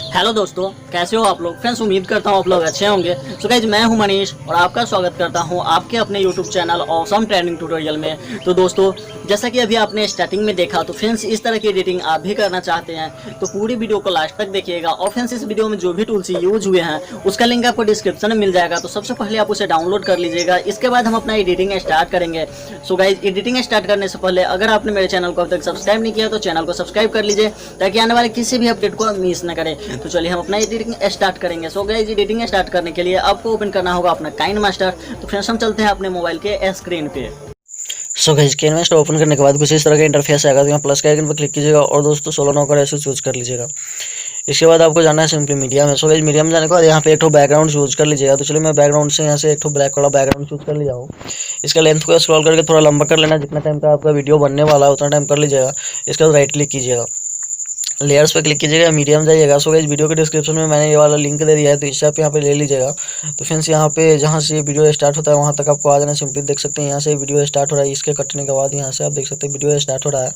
Hello दोस्तों, कैसे हो आप लोग। फ्रेंड्स, उम्मीद करता हूँ आप लोग अच्छे होंगे। सो गाइज, मैं हूं मनीष और आपका स्वागत करता हूं आपके अपने YouTube channel awesome trending tutorial में। तो दोस्तों, जैसा कि अभी आपने स्टार्टिंग में देखा, तो फ्रेंड्स इस तरह की एडिटिंग आप भी करना चाहते हैं तो पूरी वीडियो को लास्ट तक देखिएगा। और फ्रेंड्स, इस वीडियो में जो भी टूल्स यूज हुए हैं उसका लिंक आपको डिस्क्रिप्शन में मिल जाएगा, तो सबसे पहले आप उसे डाउनलोड कर लीजिएगा। इसके बाद हम अपना एडिटिंग स्टार्ट करेंगे। सो गाइज, एडिटिंग स्टार्ट करने से पहले अगर आपने मेरे चैनल को अब तक सब्सक्राइब नहीं किया तो चैनल को सब्सक्राइब कर लीजिए, ताकि आने वाले किसी भी अपडेट को मिस न करें। तो चलिए हम अपना एडिटिंग स्टार्ट करेंगे। सो गाइस, एडिटिंग स्टार्ट करने के लिए आपको ओपन करना होगा अपना काइनमास्टर। तो फ्रेंड्स, हम चलते हैं अपने मोबाइल के स्क्रीन पे। सो गाइस, कैनवास ओपन करने के बाद कुछ इस तरह का इंटरफेस आएगा। तो यहाँ प्लस के आइकन पर क्लिक कीजिएगा और दोस्तों 16 नौ कर ऐसे चूज कर लीजिएगा। इसके बाद आपको जाना है सिंपली मीडिया में। सो गाइस, मीडिया में जाने के बाद यहाँ पे एक तो बैकग्राउंड चूज कर लीजिएगा। तो चलिए मैं बैकग्राउंड से यहाँ से एक तो ब्लैक वाला बैकग्राउंड चूज कर लिया हूँ। इसका लेंथ को स्क्रॉल करके थोड़ा लंबा कर लेना, जितना टाइम का आपका वीडियो बनने वाला है उतना टाइम कर लीजिएगा। इसके बाद राइट क्लिक कीजिएगा, लेयर्स पे क्लिक कीजिएगा, मीडियम जाइएगा। सो गाइस, वीडियो के डिस्क्रिप्शन में मैंने ये वाला लिंक दे दिया है, तो इससे आप यहाँ पे ले लीजिएगा। तो फ्रेंड्स, यहाँ पे जहाँ से ये वीडियो स्टार्ट होता है वहाँ तक आपको आ जाना। सिंपली देख सकते हैं यहाँ से वीडियो स्टार्ट हो रहा है। इसके कटने के बाद यहाँ से आप देख सकते हैं वीडियो स्टार्ट हो रहा है।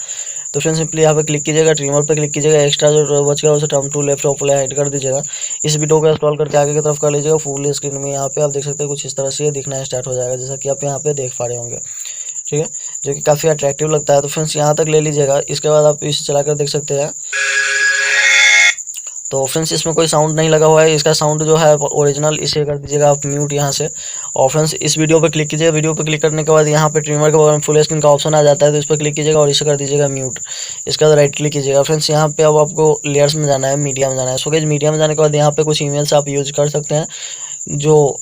तो फ्रेंड्स, सिंपली यहाँ पे क्लिक कीजिएगा, ट्रिमर पे क्लिक कीजिएगा, एक्स्ट्रा जो बच गया उसे टर्म टू लेफ्ट और फुल हाइड कर दीजिएगा। इस वीडियो को स्क्रॉल करके आगे की तरफ कर लीजिएगा फुल स्क्रीन में। यहाँ पे आप देख सकते हैं कुछ इस तरह से दिखना स्टार्ट हो जाएगा, जैसा कि आप यहाँ पे देख पा रहे होंगे। ठीक है, जो कि काफ़ी अट्रैक्टिव लगता है। तो फ्रेंड्स, यहाँ तक ले लीजिएगा। इसके बाद आप इसे चलाकर देख सकते हैं। तो फ्रेंड्स, इसमें कोई साउंड नहीं लगा हुआ है। इसका साउंड जो है ओरिजिनल, इसे कर दीजिएगा आप म्यूट यहाँ से। और फ्रेंड्स, इस वीडियो पे क्लिक कीजिएगा। वीडियो पे क्लिक करने के बाद यहाँ पे ट्रिमर के बगल में फुल स्क्रीन का ऑप्शन आ जाता है, तो इस पर क्लिक कीजिएगा और इसे कर दीजिएगा म्यूट। इसके बाद राइट क्लिक कीजिएगा। फ्रेंड्स, यहाँ पे अब आपको लेयर्स में जाना है, मीडिया में जाना है। सो गाइस, मीडिया में जाने के बाद यहाँ पे कुछ इमेज आप यूज कर सकते हैं, जो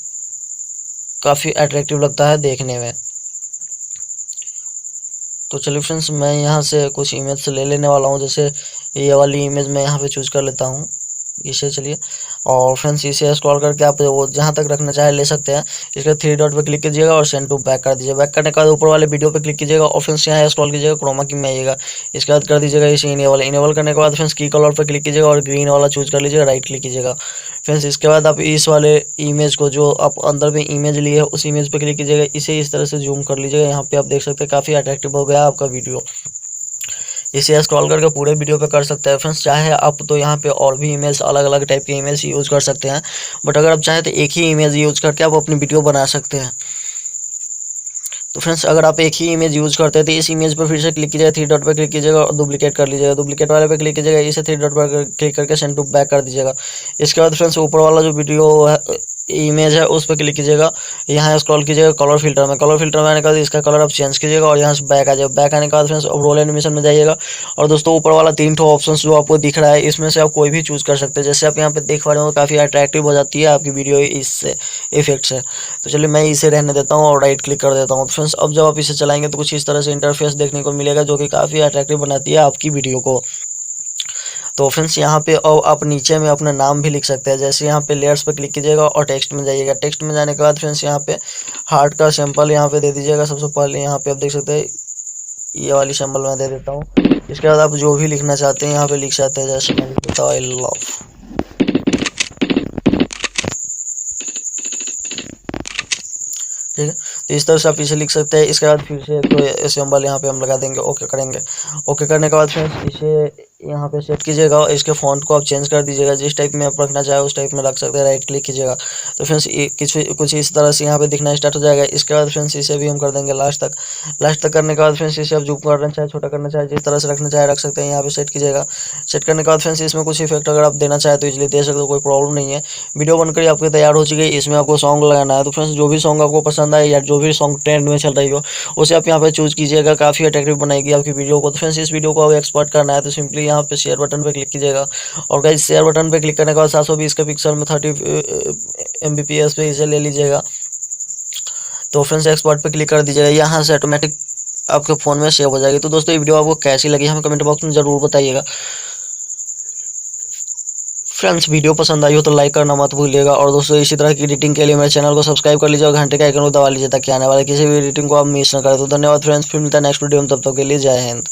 काफ़ी अट्रैक्टिव लगता है देखने में। तो चलिए फ्रेंड्स, मैं यहाँ से कुछ इमेज से ले लेने वाला हूँ। जैसे ये वाली इमेज मैं यहाँ पे चूज कर लेता हूँ, इसे। चलिए, और फ्रेंड्स इसे स्क्रॉल करके आप वो जहाँ तक रखना चाहे ले सकते हैं। इसके थ्री डॉट पे क्लिक कीजिएगा और सेंड टू बैक कर दीजिए। बैक करने के बाद ऊपर वाले वीडियो पे क्लिक कीजिएगा और फ्रेंड्स यहाँ स्क्रॉल कीजिएगा, क्रोमा की में आइएगा। इसके बाद कर दीजिएगा इसे इनेबल। इनेबल करने के बाद फ्रेंड्स की कलर पे क्लिक कीजिएगा और ग्रीन वाला चूज कर लीजिएगा, राइट क्लिक कीजिएगा। फ्रेंड्स, इसके बाद आप इस वाले इमेज को, जो आप अंदर में इमेज लिए है, उस इमेज पे क्लिक कीजिएगा। इसे इस तरह से जूम कर लीजिएगा। यहाँ पे आप देख सकते हैं काफ़ी अट्रैक्टिव हो गया आपका वीडियो। इसे स्क्रॉल करके पूरे वीडियो पे कर सकते हैं। फ्रेंड्स, चाहे आप तो यहाँ पे और भी इमेज, अलग अलग टाइप के इमेज यूज कर सकते हैं, बट अगर आप चाहें तो एक ही इमेज यूज करके आप अपनी वीडियो बना सकते हैं। तो फ्रेंड्स, अगर आप एक ही इमेज यूज करते हैं तो इस इमेज पर फिर से क्लिक कीजिएगा, थ्री डॉट पर क्लिक कीजिएगा और डुप्लीकेट कर लीजिएगा। डुप्लीकेट वाले पे क्लिक कीजिएगा, इसे थ्री डॉट पर क्लिक करके सेंड टू बैक कर दीजिएगा। इसके बाद फ्रेंड्स, ऊपर वाला जो वीडियो इमेज है उस पर क्लिक कीजिएगा। यहाँ स्क्रॉल कीजिएगा कलर फिल्टर में। कलर फिल्टर में आने के बाद इसका कलर आप चेंज कीजिएगा और यहाँ से बैक आ जाएगा। बैक आने के बाद फ्रेंड्स अब रोल एनिमेशन में जाइएगा और दोस्तों ऊपर वाला तीन ठो ऑप्शन जो आपको दिख रहा है, इसमें से आप कोई भी चूज कर सकते हैं। जैसे आप यहाँ पे देख पा रहे हो, काफ़ी अट्रैक्टिव हो जाती है आपकी वीडियो इससे, इफेक्ट से। तो चलिए मैं इसे रहने देता हूँ और राइट क्लिक कर देता हूँ। तो फ्रेंड्स, अब जब आप इसे चलाएंगे तो कुछ इस तरह से इंटरफेस देखने को मिलेगा, जो कि काफ़ी अट्रैक्टिव बनाती है आपकी वीडियो को। तो फ्रेंड्स, यहाँ पे अब आप नीचे में अपना नाम भी लिख सकते हैं। जैसे यहाँ पे लेयर्स पे क्लिक कीजिएगा और टेक्स्ट में जाइएगा। टेक्स्ट में जाने के बाद फ्रेंड्स यहाँ पे हार्ट का सिंबल यहाँ पे दे दीजिएगा। सबसे पहले यहाँ पे आप देख सकते हैं, ये वाली सिंबल मैं दे देता हूँ। इसके बाद आप जो भी लिखना चाहते हैं यहाँ पे लिख सकते हैं। जैसे मैं लिख देता हूँ आई लव। ठीक है, तो इस तरह से आप इसे लिख सकते हैं। इसके बाद फिर से तो सिंबल यहाँ पे हम लगा देंगे, ओके करेंगे। ओके करने के बाद फ्रेंड्स इसे यहाँ पे सेट कीजिएगा और इसके फॉन्ट को आप चेंज कर दीजिएगा। जिस टाइप में आप रखना चाहे उस टाइप में रख सकते हैं, राइट क्लिक कीजिएगा। तो फ्रेंड्स कुछ इस तरह से यहाँ पे दिखना स्टार्ट हो जाएगा। इसके बाद फ्रेंड्स इसे भी हम कर देंगे लास्ट तक। लास्ट तक करने के बाद फ्रेंड्स इसे आप जूम करना चाहे, छोटा करना चाहे, जिस तरह से रखना चाहे रख सकते हैं। यहाँ पे सेट कीजिएगा। सेट करने के बाद फ्रेंड्स इसमें कुछ इफेक्ट अगर आप देना चाहे तो इजीली दे सकते हो, कोई प्रॉब्लम नहीं है। वीडियो बनकर आपकी तैयार हो चुकी है। इसमें आपको सॉन्ग लगाना है। तो फ्रेंड्स, जो भी सॉन्ग आपको पसंद आए या जो भी सॉन्ग ट्रेंड में चल रही हो उसे आप यहाँ पे चूज कीजिएगा। काफ़ी अट्रैक्टिव बनाएगी आपकी वीडियो को। तो फ्रेंड्स, इस वीडियो को आप एक्सपोर्ट करना है तो सिंपली यहाँ पे शेयर बटन पे क्लिक कीजिएगा। और गाइस, शेयर बटन पे क्लिक करने के बाद 720 के पिक्सल में 30 Mbps पे इसे ले लीजिएगा। तो फ्रेंड्स, एक्सपोर्ट पे क्लिक कर दीजिएगा। यहाँ से ऑटोमेटिक आपके फ़ोन में सेव हो जाएगी। तो दोस्तों, ये वीडियो आपको कैसी लगी हमें कमेंट बॉक्स में ज़रूर बताइएगा। फ्रेंड्स, वीडियो पसंद आई हो तो लाइक करना मत भूलिएगा। और दोस्तों, इसी तरह की एडिटिंग के लिए मेरे चैनल को सब्सक्राइब कर लीजिए और घंटे का आइकन को दबा लीजिए, ताकि आने वाले किसी भी एडिटिंग को आप मिस ना करें। तो धन्यवाद फ्रेंड्स, फिर मिलता है नेक्स्ट वीडियो में। तब तक के लिए जय हिंद।